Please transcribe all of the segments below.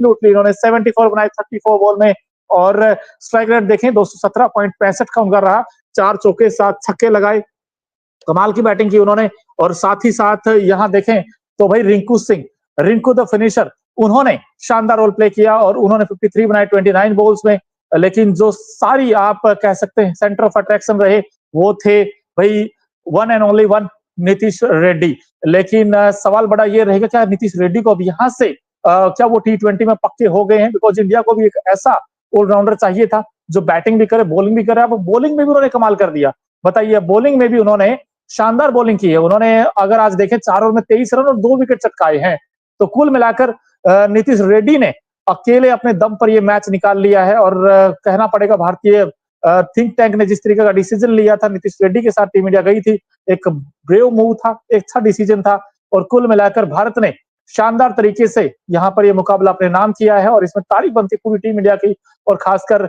Absolutely इन्होंने 74 बनाए 34 ball में और स्ट्राइक रेट देखें 217.65 का उनका रहा, 4 चौके 7 छक्के लगाए, कमाल की बैटिंग की उन्होंने। और साथ ही साथ यहां देखें तो भाई रिंकू सिंह, रिंकू द फिनिशर, उन्होंने शानदार रोल प्ले किया और उन्होंने 53 बनाए 29 बॉल्स में। लेकिन जो सारी आप कह सकते हैं सेंटर ऑफ अट्रैक्शन रहे वो थे भाई one and only one Nitish Reddy. लेकिन सवाल बड़ा ये रहेगा क्या नीतीश रेड्डी को अब यहां से क्या वो T20 में पक्के हो गए हैं? बिकॉज इंडिया को भी एक ऐसा ऑलराउंडर चाहिए था जो बैटिंग भी करे बॉलिंग भी करे। अब बॉलिंग में भी उन्होंने कमाल कर दिया, बताइए बॉलिंग में भी उन्होंने शानदार बॉलिंग की है। उन्होंने अगर आज देखें 4 ओवर में 23 रन और 2 विकेट चटकाए हैं। तो कुल मिलाकर नीतीश रेड्डी ने अकेले अपने दम पर ये मैच निकाल लिया है और कहना पड़ेगा भारतीय थिंक टैंक ने जिस तरीके का डिसीजन लिया था नीतीश रेड्डी के साथ टीम इंडिया गई थी, एक ब्रेव मूव था, एक अच्छा डिसीजन था और कुल मिलाकर भारत ने शानदार तरीके से यहाँ पर ये मुकाबला अपने नाम किया है और इसमें तारीफ बनती पूरी टीम इंडिया की और खासकर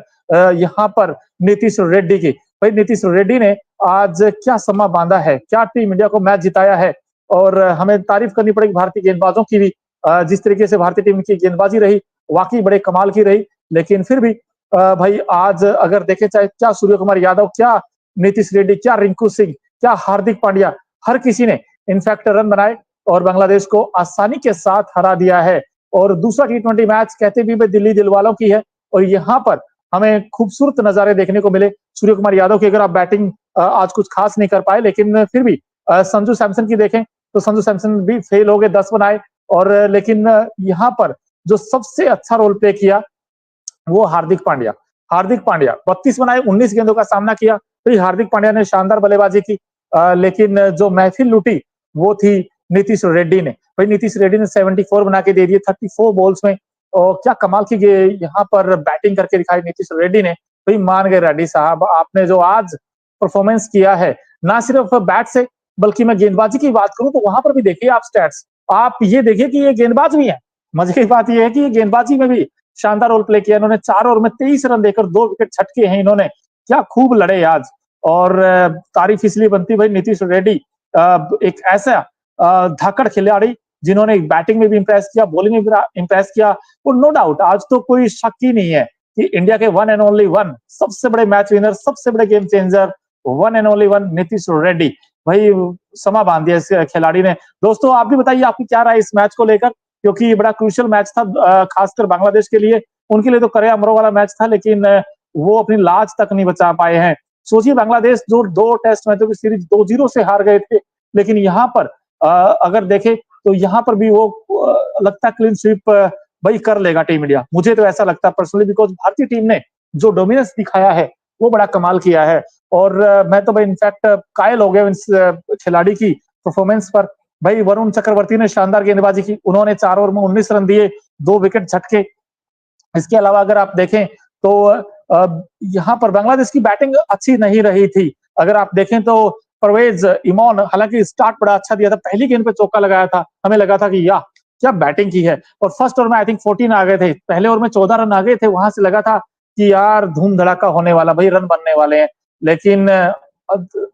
यहाँ पर नीतीश रेड्डी की। भाई नीतीश रेड्डी ने आज क्या समा बांधा है, क्या टीम इंडिया को मैच जिताया है और हमें तारीफ करनी पड़ेगी भारतीय गेंदबाजों की भी। जिस तरीके से भारतीय टीम की गेंदबाजी रही वाकई बड़े कमाल की रही। लेकिन फिर भी भाई आज अगर देखे चाहे क्या सूर्य कुमार यादव, क्या नीतीश रेड्डी, क्या रिंकू सिंह, क्या हार्दिक पांड्या, हर किसी ने इनफैक्ट रन बनाए और बांग्लादेश को आसानी के साथ हरा दिया है। और दूसरा T20 मैच कहते भी दिल्ली दिलवालों की है और यहाँ पर हमें खूबसूरत नजारे देखने को मिले। सूर्य कुमार यादव की अगर आप बैटिंग आज कुछ खास नहीं कर पाए, लेकिन फिर भी संजू सैमसन की देखें तो संजू सैमसन भी फेल हो गए, 10 बनाए और लेकिन यहाँ पर जो सबसे अच्छा रोल प्ले किया वो हार्दिक पांड्या। हार्दिक पांड्या 32 बनाए, 19 गेंदों का सामना किया। तो हार्दिक पांड्या ने शानदार बल्लेबाजी की लेकिन जो महफिल लूटी वो थी नीतीश रेड्डी ने। भाई नीतीश रेड्डी ने 74 बना के दे दिए 34 बॉल्स में और क्या कमाल की यहाँ पर बैटिंग करके दिखाई नीतीश रेड्डी ने। भाई मान गए रेड्डी साहब, आपने जो आज परफॉर्मेंस किया है ना सिर्फ बैट से बल्कि मैं गेंदबाजी की बात करूं तो वहां पर भी देखिए आप स्टैट्स, आप ये देखिए कि ये गेंदबाज भी है। मजे की बात यह है कि ये गेंदबाजी में भी शानदार रोल प्ले किया इन्होंने। 4 ओवर में 23 रन देकर 2 विकेट छटके हैं इन्होंने, क्या खूब लड़े आज। और तारीफ इसलिए बनती भाई नीतीश रेड्डी एक ऐसा धाकड़ खिलाड़ी जिन्होंने बैटिंग में भी इंप्रेस किया, बॉलिंग में भी इंप्रेस किया। और नो डाउट आज तो कोई शक ही नहीं है कि इंडिया के वन एंड ओनली वन सबसे बड़े मैच विनर, सबसे बड़े game changer, one and only one Nitish Reddy भाई समा बांध दिया इस खिलाड़ी ने। दोस्तों आप भी बताइए आपकी क्या राय इस मैच को लेकर, क्योंकि ये बड़ा क्रूशियल मैच था खासकर बांग्लादेश के लिए। उनके लिए तो करे अमरो वाला मैच था लेकिन वो अपनी लाज तक नहीं बचा पाए हैं। सोचिए बांग्लादेश जो 2 टेस्ट मैचों की सीरीज 2-0 से हार गए थे, लेकिन यहाँ पर अगर देखें तो यहाँ पर भी वो लगता है क्लीन स्वीप भाई कर लेगा टीम इंडिया। मुझे तो ऐसा लगता है पर्सनली, बिकॉज भारतीय टीम ने जो डोमिनेंस दिखाया है वो बड़ा कमाल किया है। और मैं तो भाई इनफैक्ट कायल हो गया इस खिलाड़ी की परफॉर्मेंस पर। भाई वरुण चक्रवर्ती ने शानदार गेंदबाजी की, उन्होंने 4 ओवर में 19 रन दिए, 2 विकेट झटके। इसके अलावा अगर आप देखें तो यहाँ पर बांग्लादेश की बैटिंग अच्छी नहीं रही थी। अगर आप देखें तो परवेज इमोन हालांकि स्टार्ट बड़ा अच्छा दिया था, पहली गेंद पे चौका लगाया था, हमें लगा था कि यार क्या बैटिंग की है। और फर्स्ट ओवर में आई थिंक 14 आ गए थे, पहले ओवर में 14 रन आ गए थे, वहां से लगा था कि यार धूम धड़ाका होने वाला, भाई रन बनने वाले हैं। लेकिन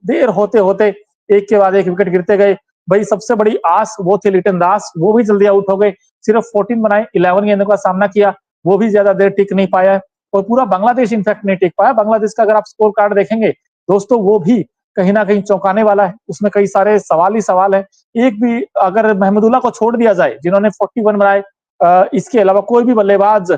देर होते होते एक के बाद एक विकेट गिरते गए। भाई सबसे बड़ी आस वो थे लिटन दास, वो भी जल्दी आउट हो गए, सिर्फ 14 बनाए, 11 गेंदों का सामना किया, वो भी ज्यादा देर टिक नहीं पाया और पूरा बांग्लादेश इनफैक्ट नहीं टिक पाया। बांग्लादेश का अगर आप स्कोर कार्ड देखेंगे दोस्तों वो भी कहीं ना कहीं चौंकाने वाला है, उसमें कई सारे सवाल ही सवाल है। एक भी अगर महमूदुल्लाह को छोड़ दिया जाए जिन्होंने 41 बनाए, इसके अलावा कोई भी बल्लेबाज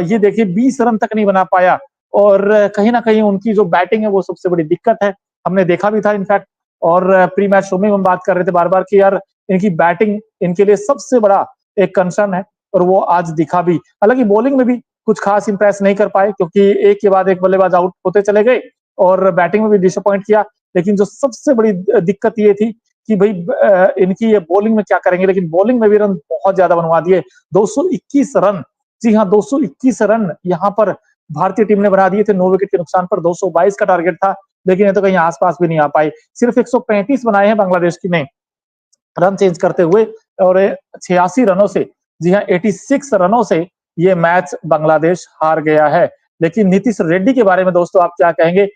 ये देखिए 20 रन तक नहीं बना पाया और कहीं ना कहीं उनकी जो बैटिंग है वो सबसे बड़ी दिक्कत है। हमने देखा भी था इनफैक्ट और प्री मैच शो में हम बात कर रहे थे बार बार कि यार इनकी बैटिंग इनके लिए सबसे बड़ा एक कंसर्न है और वो आज दिखा भी। हालांकि बॉलिंग में भी कुछ खास इंप्रेस नहीं कर पाए क्योंकि एक के बाद एक बल्लेबाज आउट होते चले गए और बैटिंग में भी डिसअपॉइंट किया। लेकिन जो सबसे बड़ी दिक्कत ये थी कि भाई इनकी ये बॉलिंग में क्या करेंगे, लेकिन बॉलिंग में भी रन बहुत ज्यादा बनवा दिए, 221 रन। जी हाँ 221 रन यहाँ पर भारतीय टीम ने बना दिए थे 9 विकेट के नुकसान पर। 222 का टारगेट था लेकिन ये तो कहीं आसपास भी नहीं आ पाई। सिर्फ 135 बनाए हैं बांग्लादेश की ने रन चेंज करते हुए और 86 रनों से, जी हाँ 86 रनों से ये मैच बांग्लादेश हार गया है। लेकिन नीतीश रेड्डी के बारे में दोस्तों आप क्या कहेंगे?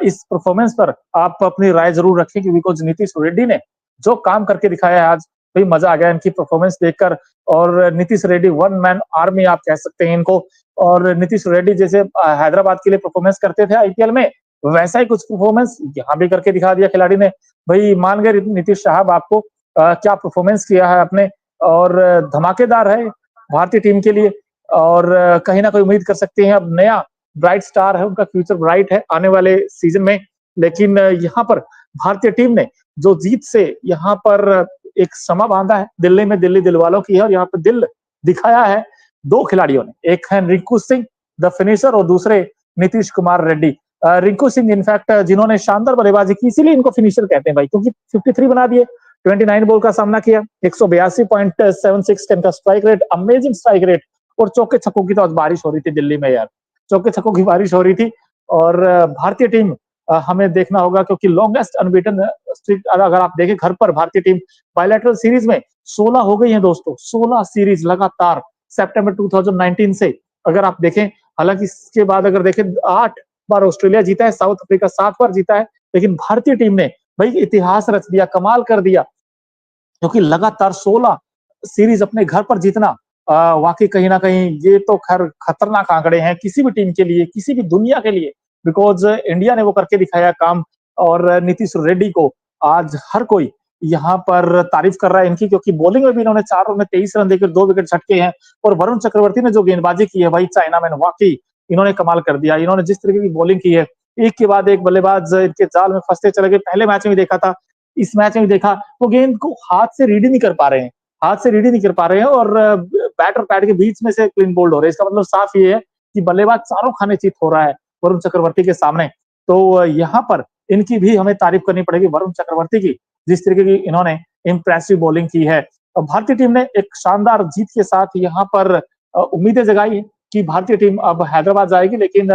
इस परफॉर्मेंस पर आप अपनी राय जरूर रखें कि बिकॉज नीतीश रेड्डी ने जो काम करके दिखाया है आज भाई मजा आ गया इनकी परफॉर्मेंस देखकर। और Nitish Reddy one man army आप कह सकते हैं इनको। और नीतीश रेड्डी जैसे हैदराबाद के लिए परफॉर्मेंस करते थे आईपीएल में, वैसा ही कुछ परफॉर्मेंस यहाँ भी करके दिखा दिया खिलाड़ी ने। भाई मान गए नीतीश साहब आपको क्या परफॉर्मेंस किया है आपने, और धमाकेदार है भारतीय टीम के लिए। और कहीं ना कहीं उम्मीद कर सकते हैं अब नया ब्राइट स्टार है, उनका फ्यूचर ब्राइट है आने वाले सीजन में। लेकिन यहाँ पर भारतीय टीम ने जो जीत से यहाँ पर एक समा बांधा है दिल्ली में, दिल्ली दिलवालों की है, और यहाँ पर दिल दिखाया है दो खिलाड़ियों ने। एक है रिंकू सिंह द फिनिशर, और दूसरे नीतीश कुमार रेड्डी। रिंकू सिंह इनफैक्ट जिन्होंने शानदार बल्लेबाजी की, इसीलिए इनको फिनिशर कहते हैं भाई, क्योंकि 53 बना दिए, 29 बॉल का सामना किया, 182.76 का strike rate, amazing strike rate. और चौके छक्कों की तो आज बारिश हो रही थी दिल्ली में यार, चौके छक्कों की बारिश हो रही थी। और भारतीय टीम हमें देखना होगा, क्योंकि लॉन्गेस्ट अनबीटन स्ट्रीक अगर आप देखें घर पर भारतीय टीम बायलैटरल सीरीज में 16 हो गई है दोस्तों, 16 सीरीज लगातार सितंबर 2019 से अगर आप देखें। हालांकि इसके बाद अगर देखें 8 बार ऑस्ट्रेलिया जीता है, साउथ अफ्रीका 7 बार जीता है, लेकिन भारतीय टीम ने भाई इतिहास रच दिया, कमाल कर दिया। क्योंकि लगातार 16 सीरीज अपने घर पर जीतना वाकई कहीं ना कहीं ये तो खैर खतरनाक आंकड़े हैं किसी भी टीम के लिए, किसी भी दुनिया के लिए, बिकॉज इंडिया ने वो करके दिखाया काम। और नीतीश रेड्डी को आज हर कोई यहाँ पर तारीफ कर रहा है इनकी, क्योंकि बॉलिंग में भी इन्होंने 4 ओवर में 23 रन देकर 2 विकेट झटके हैं। और वरुण चक्रवर्ती ने जो गेंदबाजी की है भाई, चाइना मैन, वाकई इन्होंने कमाल कर दिया। इन्होंने जिस तरीके की बॉलिंग की है, एक के बाद एक बल्लेबाज इनके जाल में फंसते चले गए। पहले मैच में भी देखा था, इस मैच में भी देखा, वो गेंद को हाथ से रीड ही नहीं कर पा रहे हैं, हाथ से रीड ही नहीं कर पा रहे हैं, और बैट और पैड के बीच में से क्लीन बोल्ड हो रहे हैं। इसका मतलब साफ ये है कि बल्लेबाज चारों खाने चित हो रहा है वरुण चक्रवर्ती के सामने। तो यहाँ पर इनकी भी हमें तारीफ करनी पड़ेगी, वरुण चक्रवर्ती की, जिस तरीके की इन्होंने इंप्रेसिव बॉलिंग की है। भारतीय टीम ने एक शानदार जीत के साथ यहाँ पर उम्मीदें जगाई है कि भारतीय टीम अब हैदराबाद जाएगी। लेकिन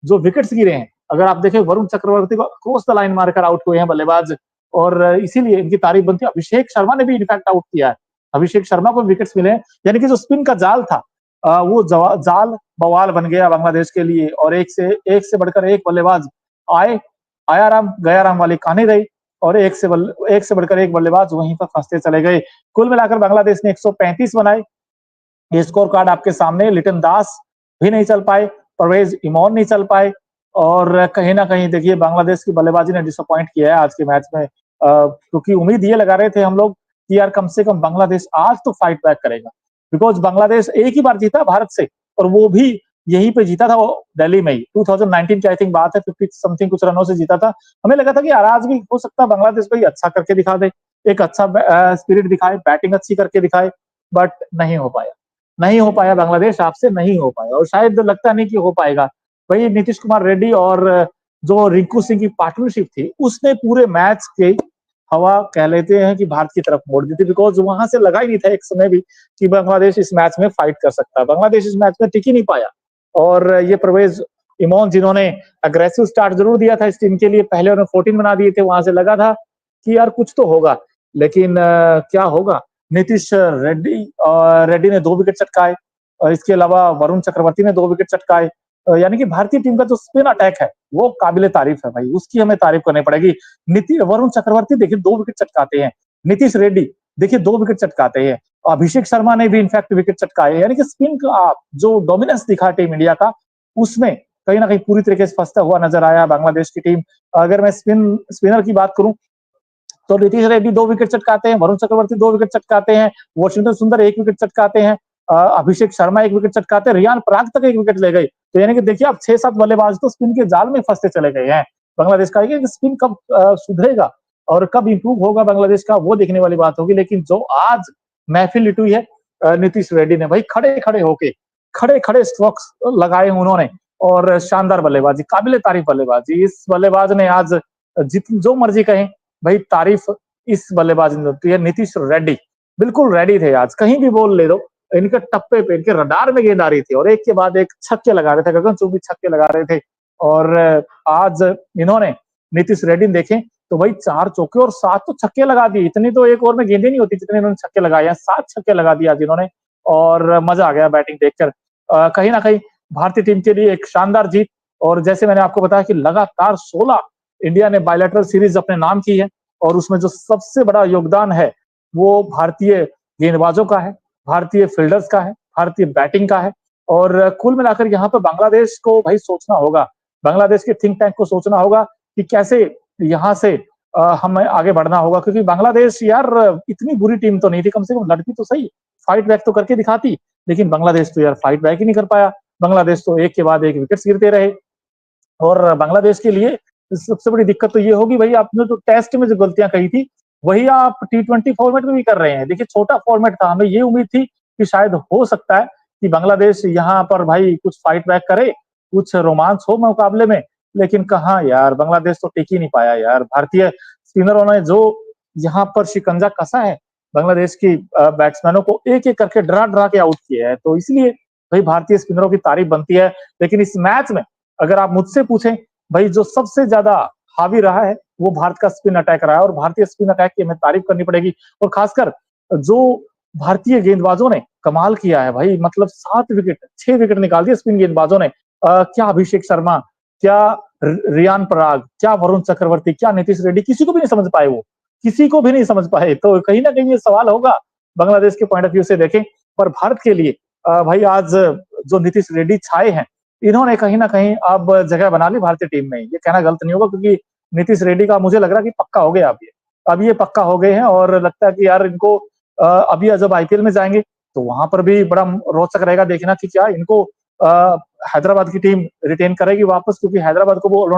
जो विकेट्स गिरे हैं, अगर आप देखें, वरुण चक्रवर्ती को क्रॉस द लाइन मारकर आउट हुए हैं बल्लेबाज, और इसीलिए इनकी तारीफ बनती है। अभिषेक शर्मा ने भी इनफैक्ट आउट किया है, अभिषेक शर्मा को विकेट्स मिले हैं। यानी कि जो स्पिन का जाल था वो जाल बवाल बन गया बांग्लादेश के लिए, और एक से बढ़कर एक बल्लेबाज आए, आया राम गया राम वाली कहानी रही, और एक से बढ़कर एक बल्लेबाज वहीं पर फंसते चले गए। कुल मिलाकर बांग्लादेश ने 135 बनाए। ये स्कोर कार्ड आपके सामने। लिटन दास भी नहीं चल पाए, परवेज इमोन नहीं चल पाए, और कहीं ना कहीं देखिए बांग्लादेश की बल्लेबाजी ने डिसअपॉइंट किया है आज के मैच में। क्योंकि उम्मीद ये लगा रहे थे हम लोग कि यार कम से कम बांग्लादेश आज तो फाइट बैक करेगा, बिकॉज बांग्लादेश एक ही बार जीता भारत से, और वो भी यहीं पे जीता था, वो दिल्ली में ही 2019 की आई थिंक बात है, 50 समथिंग कुछ रनों से जीता था। हमें लगा था कि यार आज भी हो सकता है बांग्लादेश भाई अच्छा करके दिखा दे, एक अच्छा स्पिरिट दिखाए, बैटिंग अच्छी करके दिखाए, बट नहीं हो पाया, नहीं हो पाया। बांग्लादेश आपसे नहीं हो पाया, और शायद लगता नहीं कि हो पाएगा। वही नीतीश कुमार रेड्डी और जो रिंकू सिंह की पार्टनरशिप थी, उसने पूरे मैच के हवा कह लेते हैं कि भारत की तरफ मोड़ दी थी, बिकॉज वहां से लगा ही नहीं था एक समय भी कि बांग्लादेश इस मैच में फाइट कर सकता है। बांग्लादेश इस मैच में टिक ही नहीं पाया। और ये परवेज इमोन, जिन्होंने अग्रेसिव स्टार्ट जरूर दिया था इस टीम के लिए, पहले उन्होंने 14 बना दिए थे, वहां से लगा था कि यार कुछ तो होगा, लेकिन क्या होगा। नीतीश रेड्डी ने 2 विकेट चटकाए, और इसके अलावा वरुण चक्रवर्ती ने 2 विकेट चटकाए। यानी कि भारतीय टीम का जो स्पिन अटैक है वो काबिले तारीफ है भाई, उसकी हमें तारीफ करनी पड़ेगी। वरुण चक्रवर्ती देखिए 2 विकेट चटकाते हैं, नीतीश रेड्डी देखिए 2 विकेट चटकाते हैं, अभिषेक शर्मा ने भी इनफैक्ट विकेट चटकाए। यानी कि स्पिन का जो डोमिनेंस दिखा टीम इंडिया का, उसमें कहीं ना कहीं पूरी तरीके से फंसता हुआ नजर आया बांग्लादेश की टीम। अगर मैं स्पिनर की बात करूं तो नीतीश रेड्डी 2 विकेट चटकाते हैं, वरुण चक्रवर्ती 2 विकेट चटकाते हैं, वॉशिंगटन सुंदर 1 विकेट चटकाते हैं, अभिषेक शर्मा 1 विकेट चटकाते हैं, रियान पराग तक 1 विकेट ले गए। तो यानी कि देखिए आप 6-7 बल्लेबाज तो स्पिन के जाल में फंसते चले गए हैं बांग्लादेश का। स्पिन कब सुधरेगा और कब इंप्रूव होगा बांग्लादेश का, वो देखने वाली बात होगी। लेकिन जो आज महफिल लिटी हुई है नीतीश रेड्डी ने भाई, खड़े खड़े स्ट्रोक्स लगाए उन्होंने, और शानदार बल्लेबाजी, काबिले तारीफ बल्लेबाजी। इस बल्लेबाज ने आज जो मर्जी कहें भाई, तारीफ इस बल्लेबाज ने होती है। नीतीश रेड्डी बिल्कुल रेडी थे आज, कहीं भी बॉल ले दो, इनके टप्पे पे, इनके रडार में गेंद आ रही थी, और एक के बाद एक छक्के लगा रहे थे, गगनचुंबी छक्के लगा रहे थे। और आज इन्होंने, नीतीश रेड्डी देखें तो भाई 4 चौके और 7 तो छक्के लगा दिए। इतनी तो एक ओवर में गेंदें नहीं होती जितने इन्होंने छक्के लगाए हैं, 7 छक्के लगा दिए आज इन्होंने, और मजा आ गया बैटिंग देखकर। कहीं ना कहीं भारतीय टीम के लिए एक शानदार जीत। और जैसे मैंने आपको बताया कि लगातार 16 इंडिया ने बायलैटरल सीरीज अपने नाम की है, और उसमें जो सबसे बड़ा योगदान है वो भारतीय गेंदबाजों का है, भारतीय फील्डर्स का है, भारतीय बैटिंग का है और कुल मिलाकर यहाँ पे बांग्लादेश को भाई सोचना होगा। बांग्लादेश के थिंक टैंक को सोचना होगा कि कैसे यहाँ से हमें आगे बढ़ना होगा क्योंकि बांग्लादेश यार इतनी बुरी टीम तो नहीं थी, कम से कम लड़ती तो सही, फाइट बैक तो करके दिखाती, लेकिन बांग्लादेश तो यार फाइट बैक ही नहीं कर पाया। बांग्लादेश तो एक के बाद एक विकेट्स गिरते रहे और बांग्लादेश के लिए सबसे बड़ी दिक्कत तो ये होगी भाई आपने तो टेस्ट में जो गलतियां कही थी वही आप टी20 फॉर्मेट में भी कर रहे हैं। देखिए छोटा फॉर्मेट था, हमें ये उम्मीद थी कि शायद हो सकता है कि बांग्लादेश यहाँ पर भाई कुछ फाइट बैक करे, कुछ रोमांस हो मुकाबले में, लेकिन कहाँ यार बांग्लादेश तो टिक ही नहीं पाया यार। भारतीय स्पिनरों ने जो यहाँ पर शिकंजा कसा है बांग्लादेश की बैट्समैनों को एक एक करके डरा डरा के आउट किया है, तो इसलिए भाई भारतीय स्पिनरों की तारीफ बनती है। लेकिन इस मैच में अगर आप मुझसे पूछें भाई जो सबसे ज्यादा हावी रहा है वो भारत का स्पिन अटैक रहा है और भारतीय स्पिन अटैक की हमें तारीफ करनी पड़ेगी और खासकर जो भारतीय गेंदबाजों ने कमाल किया है भाई, मतलब 7 विकेट 6 विकेट निकाल दिए स्पिन गेंदबाजों ने। क्या अभिषेक शर्मा, क्या रियान पराग, क्या वरुण चक्रवर्ती, क्या नीतीश रेड्डी, किसी को भी नहीं समझ पाए, वो किसी को भी नहीं समझ पाए। तो कहीं ना कहीं ये सवाल होगा बांग्लादेश के पॉइंट ऑफ व्यू से देखें, पर भारत के लिए भाई आज जो नीतीश रेड्डी छाए हैं इन्होंने कहीं ना कहीं अब जगह बना ली भारतीय टीम में। ये कहना गलत नहीं होगा क्योंकि नीतीश रेड्डी का मुझे लग रहा है कि पक्का हो गया अब ये पक्का हो गए हैं और लगता है कि यार इनको अभी जब आईपीएल में जाएंगे तो वहां पर भी बड़ा रोचक रहेगा देखना कि क्या इनको हैदराबाद की टीम रिटेन करेगी वापस, क्योंकि हैदराबाद को वो ऑलराउंडर